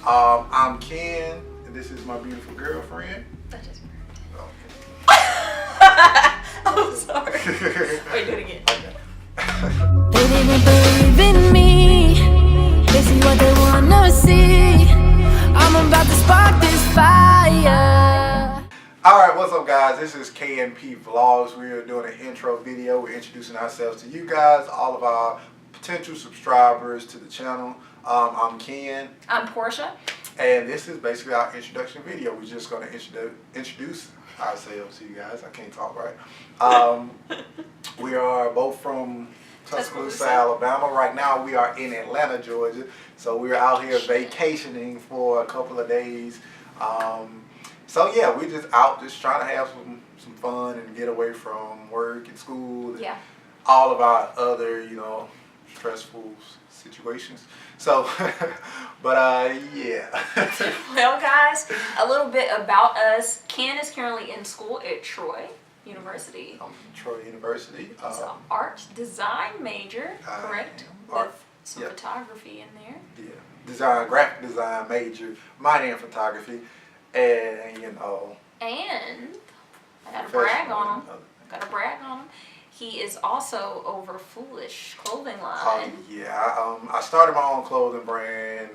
I'm Ken, and this is my beautiful girlfriend. That just worked. Okay. I'm sorry. Wait, do it again. Okay. They didn't believe in me. They see what they wanna see. I'm about to spark this fire. Alright, what's up guys? This is K&Pvlogs. We are doing an intro video. We're introducing ourselves to you guys, all of our potential subscribers to the channel. I'm Ken. I'm Portia. And this is basically our introduction video. We're just going to introduce ourselves to you guys. I can't talk right. We are both from Tuscaloosa, Alabama. Right now we are in Atlanta, Georgia. So we're out here vacationing for a couple of days. So yeah, we're just out just trying to have some fun and get away from work and school and all of our other, stressful situations. So, but yeah. Well guys, a little bit about us. Ken is currently in school at Troy University. Troy University. He's an art design major, correct? Art, with some photography in there. Yeah, graphic design major, minor in photography, and And I gotta brag on him. He is also over Foolish clothing line. I started my own clothing brand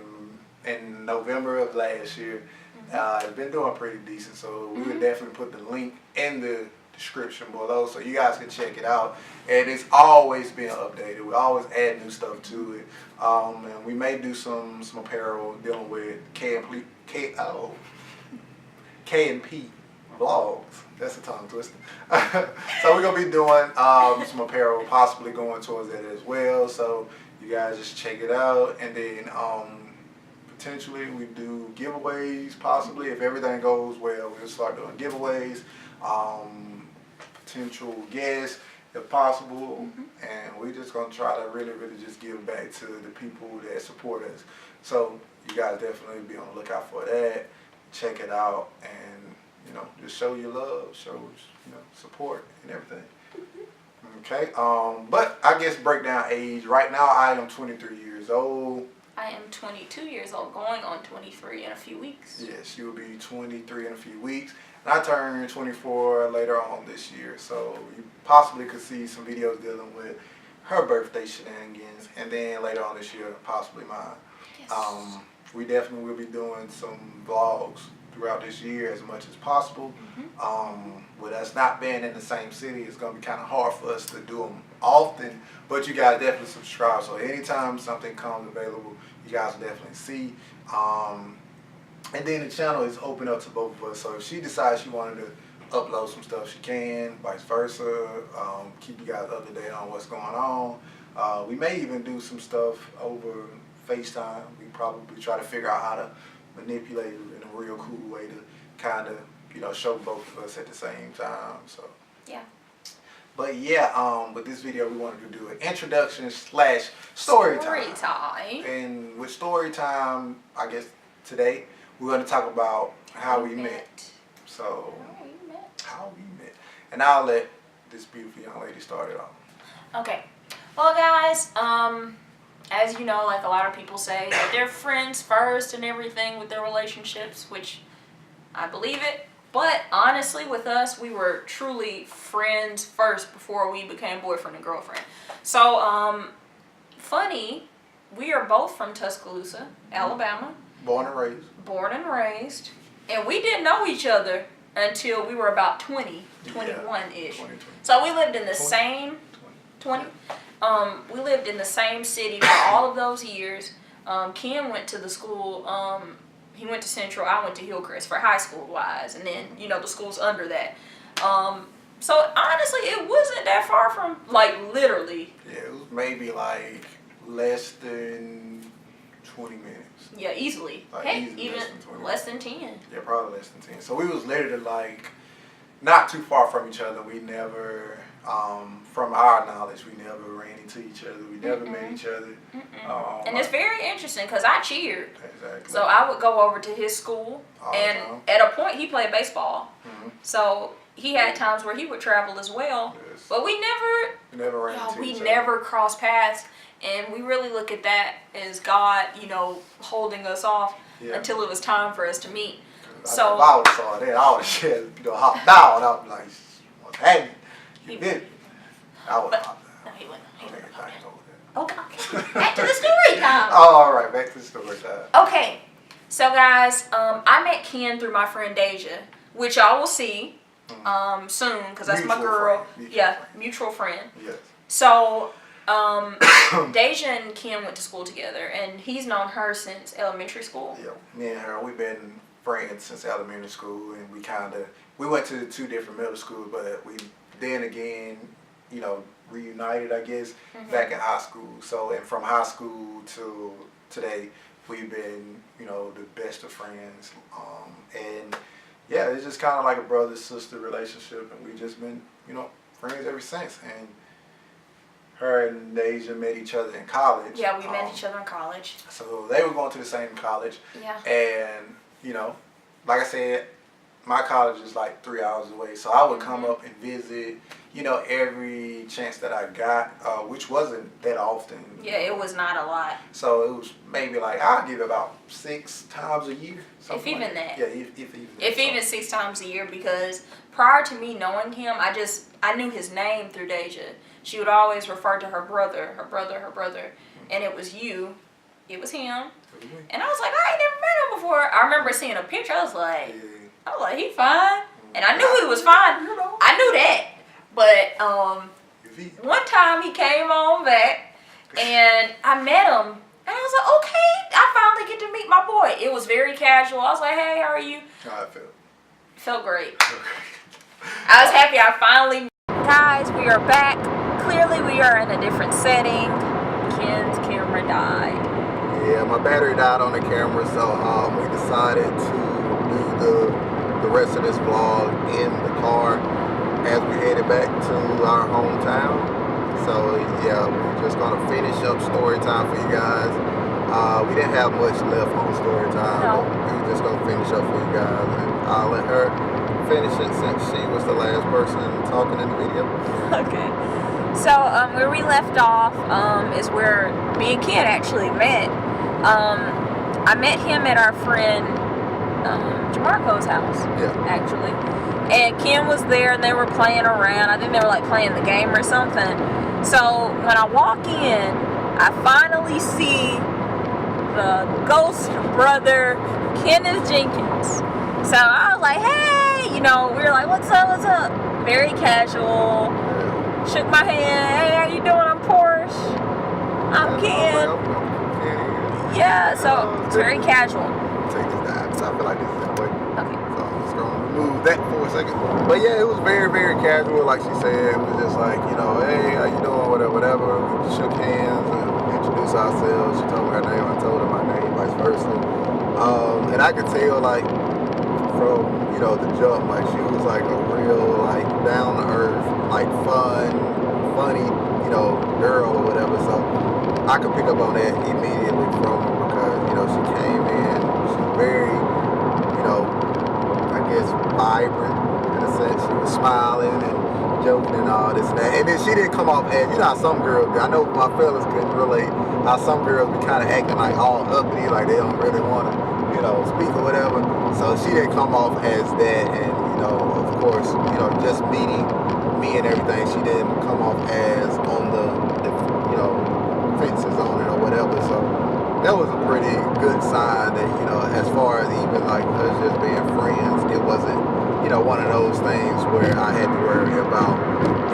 in November of last year. It's been doing pretty decent, so we would definitely put the link in the description below so you guys can check it out. And it's always being updated. We always add new stuff to it. And we may do some apparel dealing with K&P Vlogs. That's a tongue twister. So we're gonna be doing some apparel, possibly going towards that as well. So you guys just check it out, and then potentially we do giveaways. Possibly, if everything goes well, we'll start doing giveaways. Potential guests, if possible, and we're just gonna try to really just give back to the people that support us. So you guys definitely be on the lookout for that. Check it out and just show your love, show support and everything. Okay, but I guess breakdown age. Right now I am 23 years old. I am 22 years old, going on 23 in a few weeks. Yes, she will be 23 in a few weeks. And I turn 24 later on this year, so you possibly could see some videos dealing with her birthday shenanigans, and then later on this year, possibly mine. Yes. We definitely will be doing some vlogs throughout this year as much as possible. With us not being in the same city, it's going to be kind of hard for us to do them often, but you guys definitely subscribe, so anytime something comes available, you guys will definitely see. And then the channel is open up to both of us, so if she decides she wanted to upload some stuff, she can, vice versa. Keep you guys up to date on what's going on. We may even do some stuff over FaceTime. We probably try to figure out how to manipulate it in a real cool way to kind of, show both of us at the same time. So yeah. But yeah, with this video we wanted to do an introduction / story time. And with story time, I guess today we're going to talk about how we met. So how we met. And I'll let this beautiful young lady start it off. Okay. Well guys, as you know, like a lot of people say, that they're friends first and everything with their relationships, which I believe it. But honestly, with us, we were truly friends first before we became boyfriend and girlfriend. So, funny, we are both from Tuscaloosa, Alabama. Born and raised. Born and raised. And we didn't know each other until we were about 20, 21-ish. So we lived in the same, 20? We lived in the same city for all of those years. Ken went to the school, he went to Central, I went to Hillcrest for high school wise, and then, the schools under that. So honestly, it wasn't that far from, literally. Yeah, it was maybe less than 20 minutes. Yeah, easily. Hey, even less than 10. Yeah, probably less than 10. So we was literally not too far from each other. We never, from our knowledge, we never ran into each other. We never met each other. And it's very interesting because I cheered. Exactly. So I would go over to his school, and at a point he played baseball. So he had times where he would travel as well. Yes. But we never ran into each other. never crossed paths. And we really look at that as God, holding us off. until it was time for us to meet. So if I would have saw that, I would have hopped down. I would be like, what's happening? You did. I would have hopped down. No, he wouldn't. Okay. Back to the story time. Oh, all right, back to the story time. Okay, so guys, I met Ken through my friend Deja, which y'all will see soon, because that's my girl. Mutual friend. Yes. So, Deja and Ken went to school together, and he's known her since elementary school. Yeah, me and her, we've been friends since elementary school, and we went to 2 different middle schools, but we then again, reunited, I guess, back in high school. So, and from high school to today, we've been, the best of friends. And yeah, it's just kind of like a brother-sister relationship, and we've just been, friends ever since. And her and Deja met each other in college. Yeah, we met each other in college. So they were going to the same college. Yeah. And, like I said, my college is like 3 hours away. So I would come up and visit, every chance that I got, which wasn't that often. Yeah, it was not a lot. So it was maybe like, I'll give it about 6 times a year. If even that. Yeah, if even that. If even 6 times a year, because prior to me knowing him, I knew his name through Deja. She would always refer to her brother, and it was you. It was him. And I was like, I ain't never met him before. I remember seeing a picture. I was like, he fine. And I knew he was fine. I knew that. But one time he came on back, and I met him. And I was like, okay, I finally get to meet my boy. It was very casual. I was like, hey, how are you? How it felt? Felt great. I was happy I finally... Guys, we are back. Clearly we are in a different setting. Ken's camera died. Yeah, my battery died on the camera, so we decided to do the rest of this vlog in the car as we headed back to our hometown. So yeah, we're just gonna finish up story time for you guys. We didn't have much left on story time, but we were just gonna finish up for you guys, and I'll let her finish it since she was the last person talking in the video. Okay. So where we left off is where me and Ken actually met. I met him at our friend Jamarco's house, actually. And Ken was there, and they were playing around. I think they were like playing the game or something. So when I walk in, I finally see the ghost brother, Kenneth Jenkins. So I was like, hey, we were like, what's up? Very casual. Shook my hand. Hey, how you doing? I'm Porsche. I'm Ken. Yeah, so it's very casual. Take this down, because I feel like this is that way. Okay. So I'm just going to remove that for a second. But yeah, it was very, very casual, like she said. It was just like, hey, how you doing, whatever. We shook hands and introduced ourselves. She told me her name, I told her my name, vice versa. And I could tell, like, from, the jump, like, she was like a real, like, down-to-earth, like, funny, girl or whatever. So I could pick up on that immediately from her because, she came in, she's very, I guess, vibrant in a sense. She was smiling and joking and all this and that. And then she didn't come off as, how some girls, I know my fellas couldn't relate, how some girls be kind of acting like all uppity, like they don't really want to, speak or whatever. So she didn't come off as that. And, of course, just meeting me and everything, she didn't come off as on the fences on it or whatever. So that was a pretty good sign that, as far as even like us just being friends, it wasn't, one of those things where I had to worry about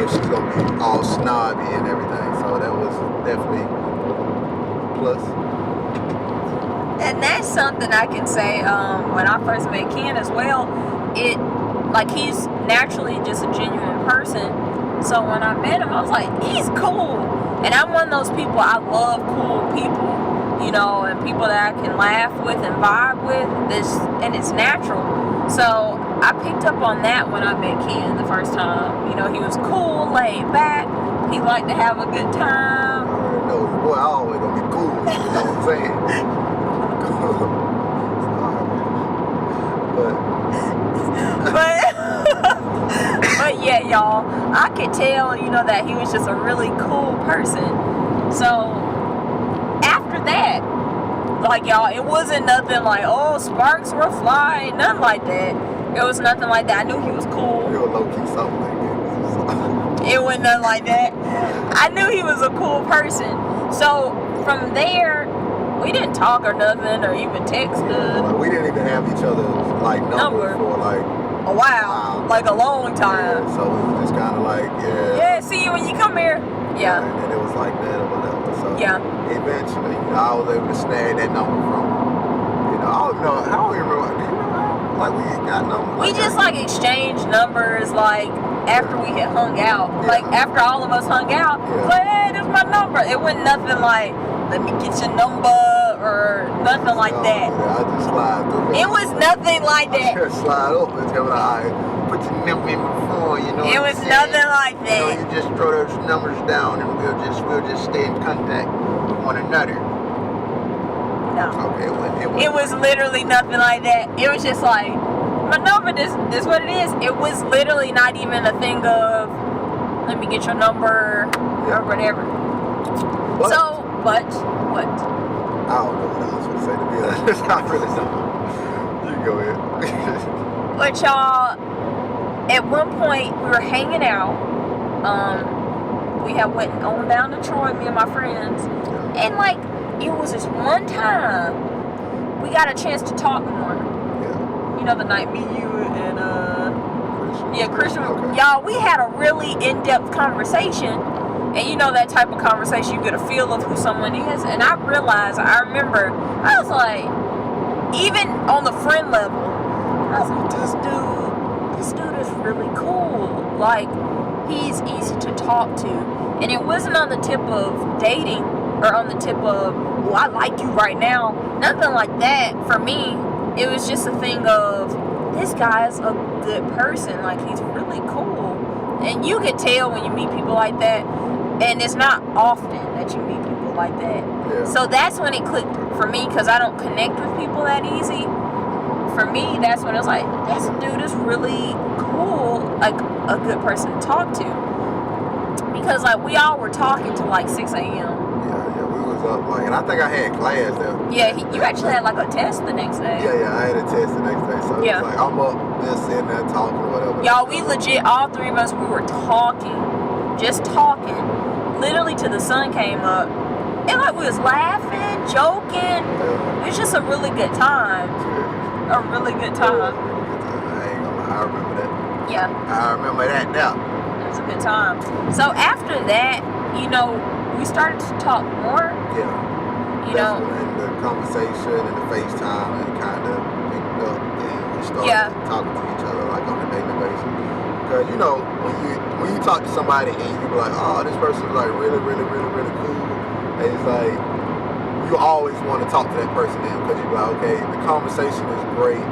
if she's going to be all snobby and everything. So that was definitely a plus. And that's something I can say, when I first met Ken as well, he's naturally just a genuine person. So when I met him, I was like, he's cool. And I'm one of those people, I love cool people, and people that I can laugh with and vibe with, and it's natural. So I picked up on that when I met Ken the first time. He was cool, laid back, he liked to have a good time. No, boy, I always gonna be cool, you know what I'm saying? But yeah, y'all, I could tell, that he was just a really cool person. So after that, Like, y'all, it wasn't nothing like, oh, sparks were flying, nothing like that. It was nothing like that. I knew he was cool. You were low-key something like that. It wasn't nothing like that. I knew he was a cool person. So from there, we didn't talk or nothing or even text. Like, we didn't even have each other's like number for like a while, like a long time. Yeah, so we were just kind of like, yeah, see you when you come here. Yeah. And then it was like that or whatever. So yeah. Eventually, I was able to snag that number from him. I don't know. I don't even remember. Do you remember how? Like we got numbers. We just like exchanged numbers like after we had hung out. Like after all of us hung out. It's like, hey, this is my number. It wasn't nothing like, let me get your number or nothing like that. I just slide through. It was nothing like that. I just slide over and tell me, all right, put your number in my phone, It was nothing like that. You just throw those numbers down and we'll just stay in contact with one another. No. Okay, it was literally nothing like that. It was just like, my number, this what it is. It was literally not even a thing of, let me get your number or whatever. What? What? I don't know what I was going to say, to be honest. I really don't. You go ahead. But y'all, at one point, we were hanging out. We had went on down to Troy, me and my friends. And like, it was this one time we got a chance to talk more. Yeah. You know, the night me, you, and Christian. Okay. Y'all, we had a really in-depth conversation. And you know that type of conversation, you get a feel of who someone is. And I remember, I was like, even on the friend level, I was like, this dude is really cool. Like, he's easy to talk to. And it wasn't on the tip of dating or on the tip of, well, I like you right now. Nothing like that. For me, it was just a thing of, this guy's a good person. Like, he's really cool. And you can tell when you meet people like that. And it's not often that you meet people like that. Yeah. So that's when it clicked for me, because I don't connect with people that easy. For me, that's when it was like, this dude is really cool, like a good person to talk to. Because like we all were talking till like 6 a.m. Yeah, we was up like, and I think I had class there. Yeah, you actually had like a test the next day. Yeah, I had a test the next day. So yeah. It's like I'm up just sitting there talking or whatever. Y'all, we legit, all three of us, we were talking, just talking, literally till the sun came up. And like we was laughing, joking. Yeah. It was just a really good time. A really good time. I ain't gonna lie, I remember that. Yeah. I remember that now. It was a good time. So after that, you know, we started to talk more. Yeah. You know. And the conversation and the FaceTime and kind of picked up and we started talking to each other like on a daily basis. Because you know, when you talk to somebody and you be like, oh, this person's like really, really, really, really cool. And it's like, you always want to talk to that person then because you be like, okay, the conversation is great.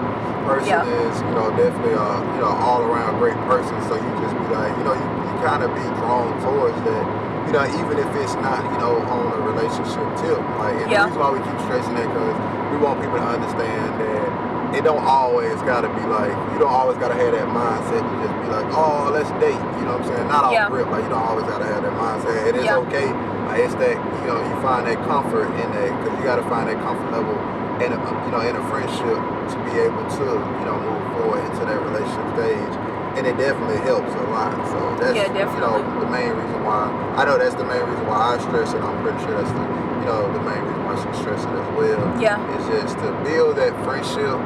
Person is, you know, definitely all around great person. So you just be like, you know, you kind of be drawn towards that. You know, even if it's not, you know, on a relationship tip. Like, and the reason why we keep stressing that because we want people to understand that it don't always gotta be like, you don't always gotta have that mindset to just be like, oh, let's date. You know what I'm saying? Not all grip. Like, you don't always gotta have that mindset. It is okay. It's that, you know, you find that comfort in that, because you got to find that comfort level in a friendship to be able to, you know, move forward into that relationship stage. And it definitely helps a lot. So that's, you know, the main reason why, I know that's the main reason why I stress it. I'm pretty sure that's the, you know, the main reason why she stresses it as well. Yeah. It's just to build that friendship,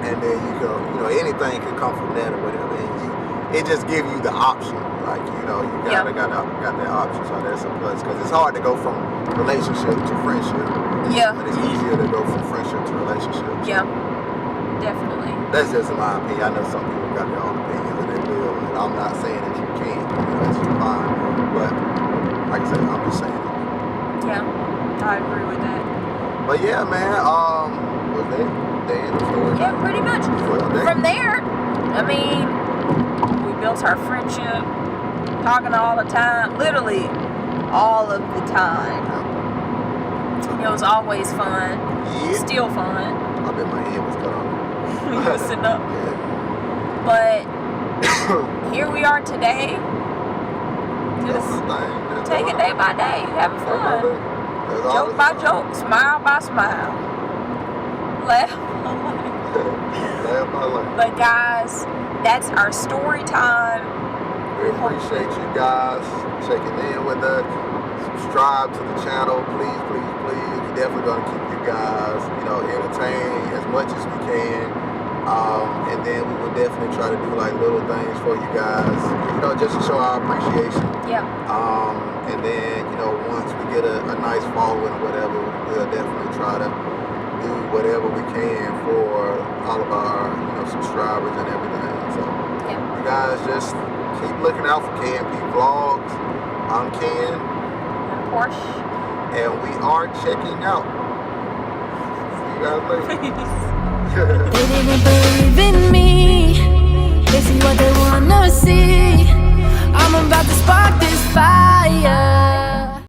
and then you go, you know, anything can come from that or whatever. And it just gives you the option. Like, you know, you got that option, so that's a plus. Because it's hard to go from relationship to friendship. Yeah. But it's easier to go from friendship to relationship. Yeah, definitely. That's just my opinion. I know some people got their own opinions and they will. And I'm not saying that you can't. You know, it's fine. But, like I said, I'm just saying it. Yeah, I agree with that. But yeah, man, was that the end of the story? Yeah, pretty much. From there, I mean, we built our friendship. Talking all the time, literally all of the time. It was always fun. Yeah. Still fun. I bet my head was cut off. You were sitting up. Yeah. But here we are today. Just take it day by day, having fun. Joke by joke, smile by smile. Laugh. Laugh by laugh. But guys, that's our story time. We appreciate you guys checking in with us. Subscribe to the channel, please, please, please. We're definitely gonna keep you guys, entertained as much as we can. And then we will definitely try to do like little things for you guys, just to show our appreciation. Yeah. And then, once we get a nice following or whatever, we'll definitely try to do whatever we can for all of our, subscribers and everything. So, you guys just keep looking out for K&Pvlogs. I'm Ken. And Porsche. And we are checking out. See you guys later. They didn't believe in me. They see what they wanna see. I'm about to spark this fire.